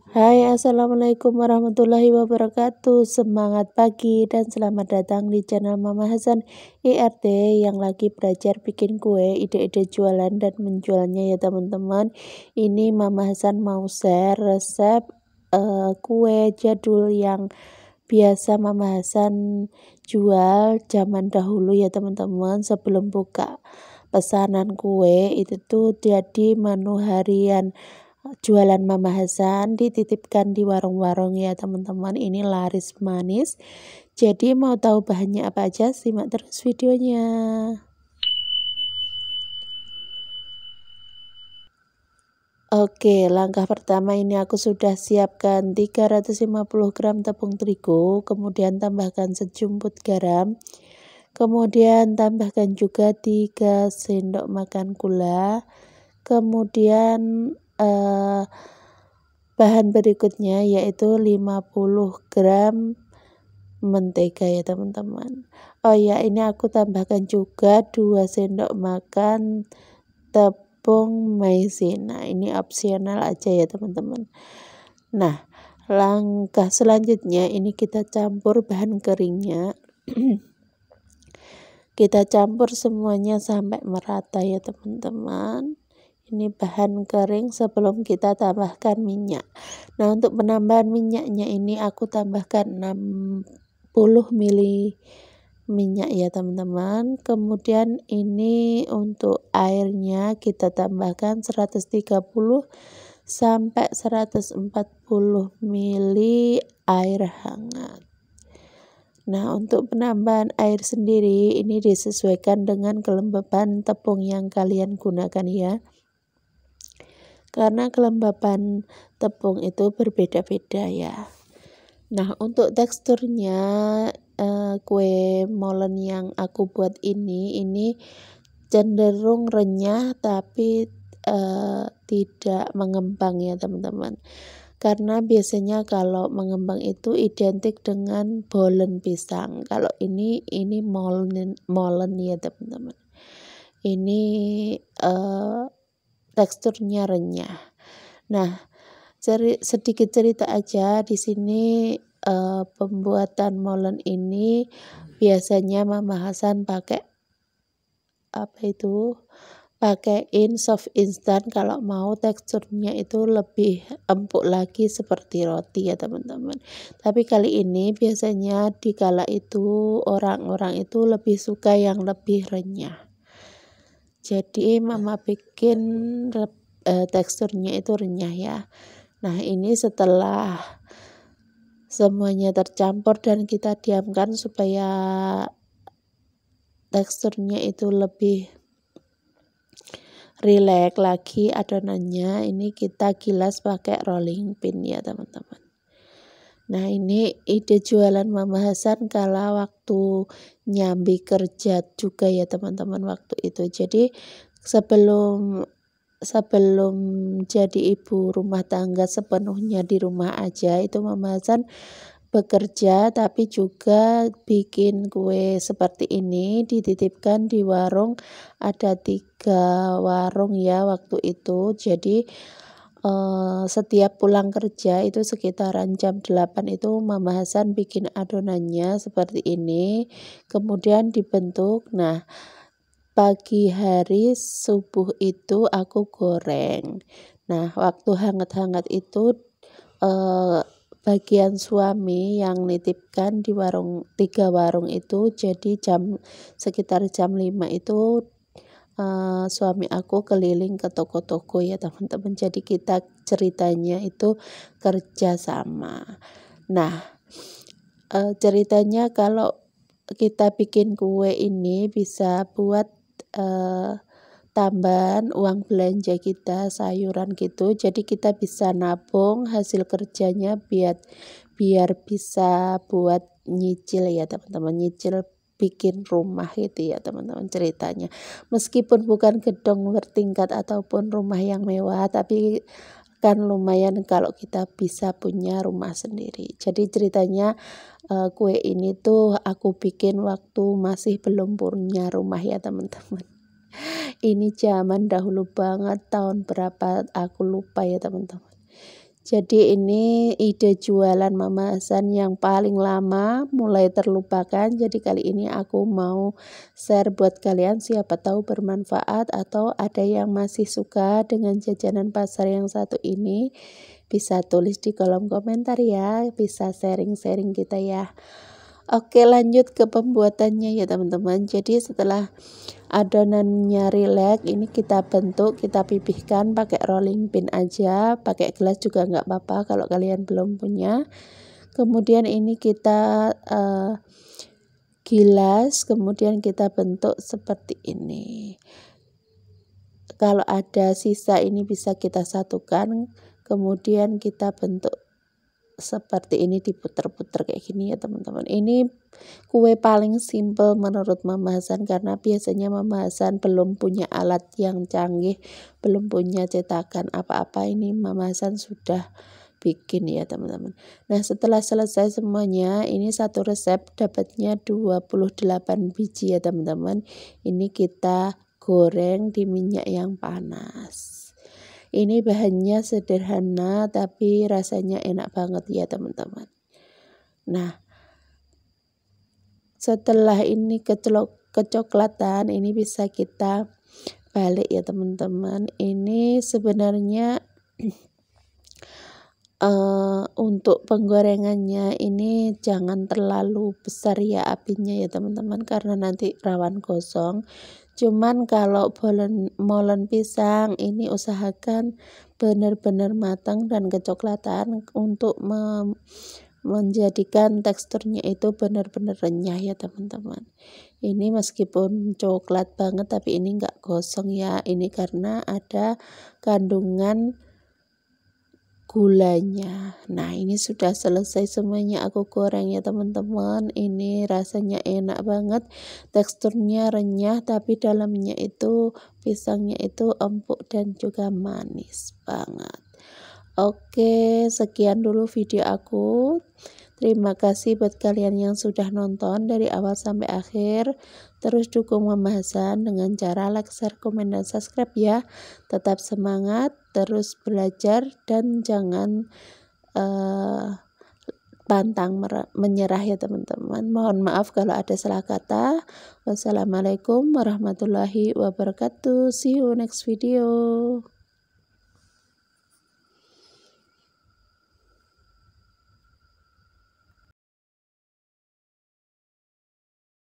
Hai, assalamualaikum warahmatullahi wabarakatuh. Semangat pagi dan selamat datang di channel Mama Hasan IRT yang lagi belajar bikin kue, ide-ide jualan dan menjualnya ya teman-teman. Ini Mama Hasan mau share resep kue jadul yang biasa Mama Hasan jual zaman dahulu ya teman-teman, sebelum buka pesanan kue itu tuh jadi menu harian jualan Mama Hasan, dititipkan di warung-warung ya teman-teman. Ini laris manis. Jadi mau tahu bahannya apa aja, simak terus videonya. Oke, langkah pertama ini aku sudah siapkan 350 gram tepung terigu, kemudian tambahkan sejumput garam, kemudian tambahkan juga 3 sendok makan gula, kemudian bahan berikutnya yaitu 50 gram mentega ya teman-teman. Oh ya, ini aku tambahkan juga 2 sendok makan tepung maizena. Ini opsional aja ya teman-teman. Nah, langkah selanjutnya ini kita campur bahan keringnya. Kita campur semuanya sampai merata ya teman-teman. Ini bahan kering sebelum kita tambahkan minyak. Nah, untuk penambahan minyaknya ini aku tambahkan 60 ml minyak ya teman-teman. Kemudian ini untuk airnya kita tambahkan 130 sampai 140 ml air hangat. Nah, untuk penambahan air sendiri ini disesuaikan dengan kelembapan tepung yang kalian gunakan ya. Karena kelembapan tepung itu berbeda-beda ya. Nah, untuk teksturnya kue molen yang aku buat ini cenderung renyah tapi tidak mengembang ya teman-teman. Karena biasanya kalau mengembang itu identik dengan bolen pisang. Kalau ini molen ya teman-teman. Ini teksturnya renyah. Nah, sedikit cerita aja di sini pembuatan molen ini biasanya Mama Hasan pakai pakaiin soft instan kalau mau teksturnya itu lebih empuk lagi seperti roti ya teman-teman. Tapi kali ini biasanya di kala itu orang-orang itu lebih suka yang lebih renyah. Jadi Mama bikin teksturnya itu renyah ya. Nah, ini setelah semuanya tercampur dan kita diamkan supaya teksturnya itu lebih rileks lagi adonannya, ini kita gilas pakai rolling pin ya teman-teman. Nah, ini ide jualan Mama Hasan kala waktu nyambi kerja juga ya teman-teman waktu itu. Jadi sebelum jadi ibu rumah tangga sepenuhnya di rumah aja, itu Mama Hasan bekerja tapi juga bikin kue seperti ini, dititipkan di warung. Ada 3 warung ya waktu itu. Jadi setiap pulang kerja itu sekitaran jam 8 itu Mama Hasan bikin adonannya seperti ini, kemudian dibentuk. Nah, pagi hari subuh itu aku goreng. Nah, waktu hangat-hangat itu bagian suami yang nitipkan di 3 warung itu, jadi sekitar jam 5 itu suami aku keliling ke toko-toko ya teman-teman. Jadi kita ceritanya itu kerja sama. Nah, ceritanya kalau kita bikin kue ini bisa buat tambahan uang belanja kita, sayuran gitu. Jadi kita bisa nabung hasil kerjanya biar bisa buat nyicil ya teman-teman, nyicil bikin rumah gitu ya teman-teman ceritanya. Meskipun bukan gedung bertingkat ataupun rumah yang mewah, tapi kan lumayan kalau kita bisa punya rumah sendiri. Jadi ceritanya kue ini tuh aku bikin waktu masih belum punya rumah ya teman-teman. Ini zaman dahulu banget, tahun berapa aku lupa ya teman-teman. Jadi ini ide jualan Mama Hasan yang paling lama mulai terlupakan. Jadi kali ini aku mau share buat kalian, siapa tahu bermanfaat atau ada yang masih suka dengan jajanan pasar yang satu ini. Bisa tulis di kolom komentar ya, bisa sharing-sharing kita ya. Oke, lanjut ke pembuatannya ya teman-teman. Jadi setelah adonannya rileks, ini kita bentuk, kita pipihkan pakai rolling pin aja, pakai gelas juga nggak apa-apa kalau kalian belum punya. Kemudian ini kita gilas, kemudian kita bentuk seperti ini. Kalau ada sisa ini bisa kita satukan, kemudian kita bentuk seperti ini, diputer-puter kayak gini ya teman-teman. Ini kue paling simple menurut Mama Hasan, karena biasanya Mama Hasan belum punya alat yang canggih, belum punya cetakan apa-apa, ini Mama Hasan sudah bikin ya teman-teman. Nah setelah selesai semuanya, ini satu resep dapatnya 28 biji ya teman-teman. Ini kita goreng di minyak yang panas. Ini bahannya sederhana tapi rasanya enak banget ya teman-teman. Nah, setelah ini kecoklatan, ini bisa kita balik ya teman-teman. Ini sebenarnya untuk penggorengannya ini jangan terlalu besar ya apinya ya teman-teman, karena nanti rawan gosong. Cuman kalau molen pisang ini usahakan benar-benar matang dan kecoklatan untuk menjadikan teksturnya itu benar-benar renyah ya teman-teman. Ini meskipun coklat banget tapi ini enggak gosong ya, ini karena ada kandungan gulanya. Nah ini sudah selesai semuanya aku goreng ya teman-teman. Ini rasanya enak banget, teksturnya renyah tapi dalamnya itu pisangnya itu empuk dan juga manis banget. Oke, sekian dulu video aku. Terima kasih buat kalian yang sudah nonton dari awal sampai akhir. Terus dukung Mama Hasan dengan cara like, share, komen, dan subscribe ya. Tetap semangat, terus belajar, dan jangan pantang menyerah ya teman-teman. Mohon maaf kalau ada salah kata. Wassalamualaikum warahmatullahi wabarakatuh. See you next video.